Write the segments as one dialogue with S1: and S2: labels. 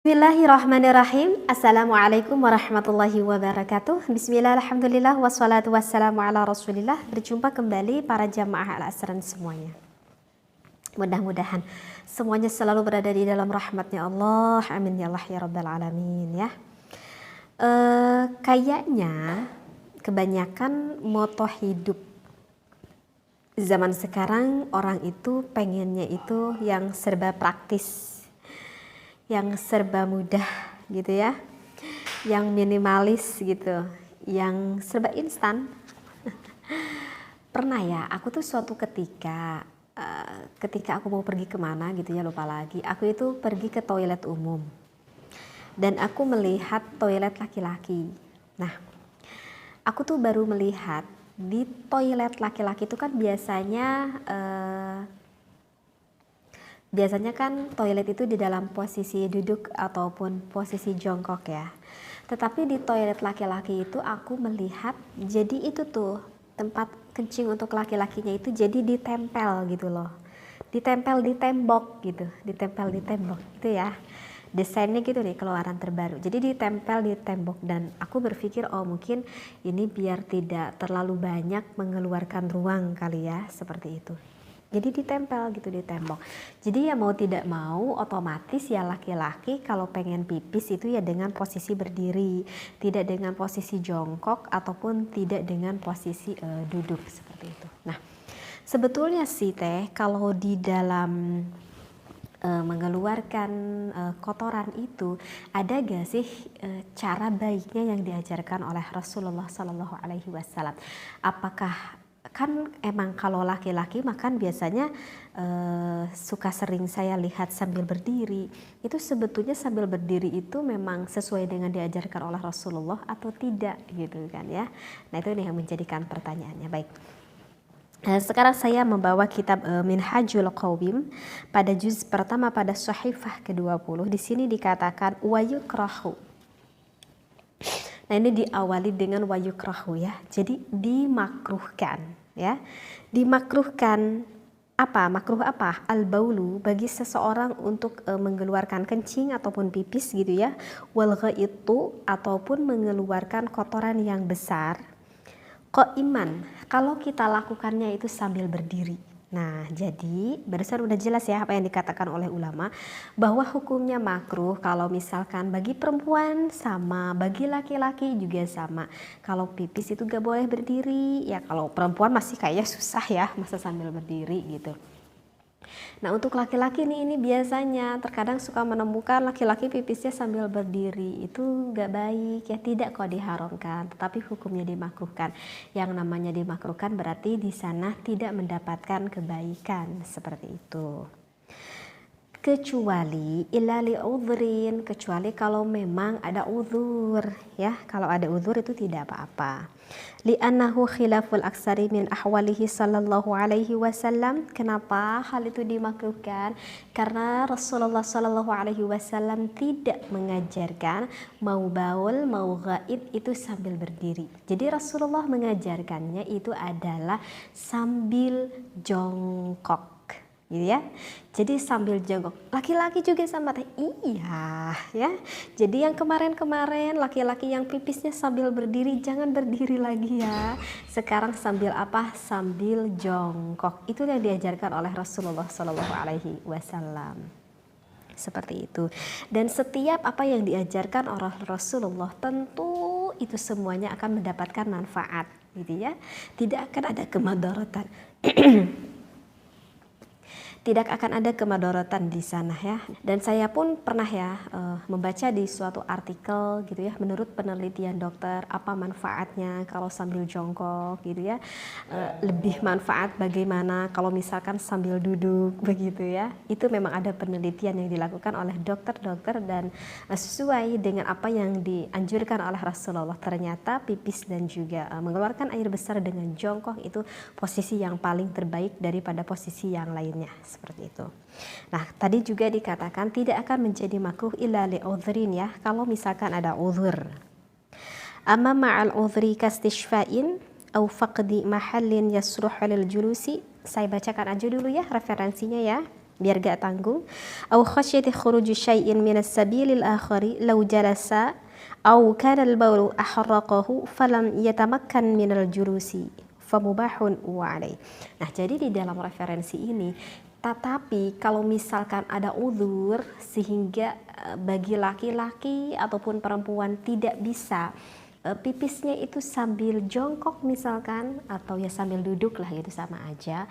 S1: Bismillahirrahmanirrahim. Assalamualaikum warahmatullahi wabarakatuh. Bismillah, alhamdulillah, wassalatu wassalamu ala rasulillah. Berjumpa kembali para jamaah al-asran semuanya. Mudah-mudahan semuanya selalu berada di dalam rahmatnya Allah. Amin ya Allah ya rabbal alamin ya. Kayaknya kebanyakan moto hidup zaman sekarang orang itu pengennya itu yang serba praktis, yang serba mudah gitu ya, yang minimalis gitu, yang serba instan. Pernah ya, aku tuh suatu ketika aku mau pergi kemana gitu ya, lupa lagi, aku itu pergi ke toilet umum dan aku melihat toilet laki-laki. Nah, aku tuh baru melihat di toilet laki-laki itu kan biasanya kan toilet itu di dalam posisi duduk ataupun posisi jongkok ya. Tetapi di toilet laki-laki itu aku melihat jadi itu tuh tempat kencing untuk laki-lakinya itu jadi ditempel gitu loh. Ditempel di tembok gitu, ditempel di tembok gitu ya. Desainnya gitu nih, keluaran terbaru. Jadi ditempel di tembok dan aku berpikir oh mungkin ini biar tidak terlalu banyak mengeluarkan ruang kali ya, seperti itu. Jadi ditempel gitu di tembok. Jadi ya mau tidak mau otomatis ya laki-laki kalau pengen pipis itu ya dengan posisi berdiri, tidak dengan posisi jongkok ataupun tidak dengan posisi duduk seperti itu. Nah, sebetulnya sih teh kalau di dalam mengeluarkan kotoran itu ada gak sih cara baiknya yang diajarkan oleh Rasulullah Sallallahu Alaihi Wasallam? Apakah kan emang kalau laki-laki makan biasanya suka sering saya lihat sambil berdiri. Itu sebetulnya sambil berdiri itu memang sesuai dengan diajarkan oleh Rasulullah atau tidak gitu kan ya. Nah itu nih yang menjadikan pertanyaannya. Baik. Sekarang saya membawa kitab Minhajul Qawim pada juz pertama pada Sahifah ke-20. Di sini dikatakan wayukrahu. Nah ini diawali dengan wayukrahu ya. Jadi dimakruhkan ya. Dimakruhkan apa? Makruh apa? Al-baulu bagi seseorang untuk mengeluarkan kencing ataupun pipis gitu ya. Wal ghaitu ataupun mengeluarkan kotoran yang besar. Qaiman, kalau kita lakukannya itu sambil berdiri. Nah, jadi barusan udah jelas ya apa yang dikatakan oleh ulama bahwa hukumnya makruh kalau misalkan bagi perempuan sama, bagi laki-laki juga sama. Kalau pipis itu gak boleh berdiri, ya kalau perempuan masih kayaknya susah ya masa sambil berdiri gitu. Nah untuk laki-laki nih ini biasanya terkadang suka menemukan laki-laki pipisnya sambil berdiri, itu gak baik ya, tidak kok diharamkan, tetapi hukumnya dimakruhkan. Yang namanya dimakruhkan berarti di sana tidak mendapatkan kebaikan seperti itu. Kecuali illa li'udhrin, kecuali kalau memang ada uzur ya, kalau ada uzur itu tidak apa-apa. Li'annahu khilaful aksari min ahwalihi sallallahu alaihi wasallam. Kenapa hal itu dimakruhkan? Karena Rasulullah sallallahu alaihi wasallam tidak mengajarkan mau baul mau ghaid itu sambil berdiri. Jadi Rasulullah mengajarkannya itu adalah sambil jongkok gitu ya. Jadi sambil jongkok. Laki-laki juga sama teh. Iya ya. Jadi yang kemarin-kemarin laki-laki yang pipisnya sambil berdiri, jangan berdiri lagi ya. Sekarang sambil apa? Sambil jongkok. Itu yang diajarkan oleh Rasulullah Shallallahu Alaihi Wasallam. Seperti itu. Dan setiap apa yang diajarkan oleh Rasulullah tentu itu semuanya akan mendapatkan manfaat gitu ya. Tidak akan ada kemadaratan. Tidak akan ada kemadaratan di sana ya. Dan saya pun pernah ya membaca di suatu artikel gitu ya, menurut penelitian dokter apa manfaatnya kalau sambil jongkok gitu ya, lebih manfaat bagaimana kalau misalkan sambil duduk begitu ya. Itu memang ada penelitian yang dilakukan oleh dokter-dokter dan sesuai dengan apa yang dianjurkan oleh Rasulullah. Ternyata pipis dan juga mengeluarkan air besar dengan jongkok itu posisi yang paling terbaik daripada posisi yang lainnya. Seperti itu. Nah, tadi juga dikatakan tidak akan menjadi makruh illa li'udhrin ya, kalau misalkan ada uzur. Amma ma'al udhri kastishfa'in au faqdi mahallin yasruhu lil julusi. Saya bacakan aja dulu ya referensinya ya. biar gak tanggung. Au khasyati khuruji syai'in minas sabilil akhari law jalasa au kana al-bawlu ahraqahu falam yatamakkan minal jurusi famubahun wa alaih. Nah, jadi di dalam referensi ini, tetapi kalau misalkan ada uzur sehingga bagi laki-laki ataupun perempuan tidak bisa pipisnya itu sambil jongkok misalkan, atau ya sambil duduk lah, gitu sama aja.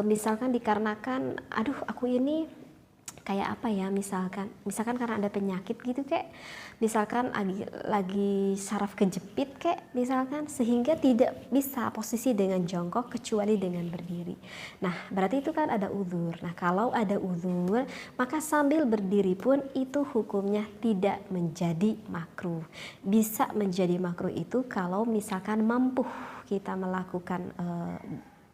S1: Misalkan dikarenakan aduh aku ini kayak apa ya, misalkan karena ada penyakit gitu, kayak misalkan lagi saraf kejepit kayak misalkan, sehingga tidak bisa posisi dengan jongkok kecuali dengan berdiri. Nah, berarti itu kan ada uzur. Nah, kalau ada uzur, maka sambil berdiri pun itu hukumnya tidak menjadi makruh. Bisa menjadi makruh itu kalau misalkan mampu kita melakukan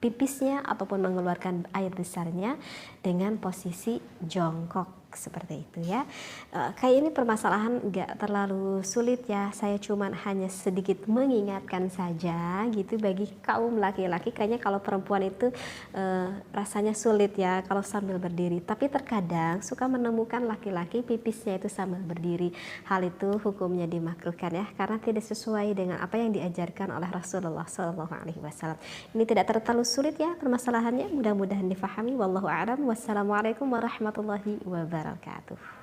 S1: pipisnya ataupun mengeluarkan air besarnya dengan posisi jongkok seperti itu ya. Kayak ini permasalahan nggak terlalu sulit ya, saya cuman hanya sedikit mengingatkan saja gitu bagi kaum laki-laki. Kayaknya kalau perempuan itu rasanya sulit ya kalau sambil berdiri, tapi terkadang suka menemukan laki-laki pipisnya itu sambil berdiri. Hal itu hukumnya dimakruhkan ya, karena tidak sesuai dengan apa yang diajarkan oleh Rasulullah SAW. Ini tidak terlalu sulit ya permasalahannya, mudah-mudahan difahami. Wallahu a'lam. Wassalamualaikum warahmatullahi wabarakatuh.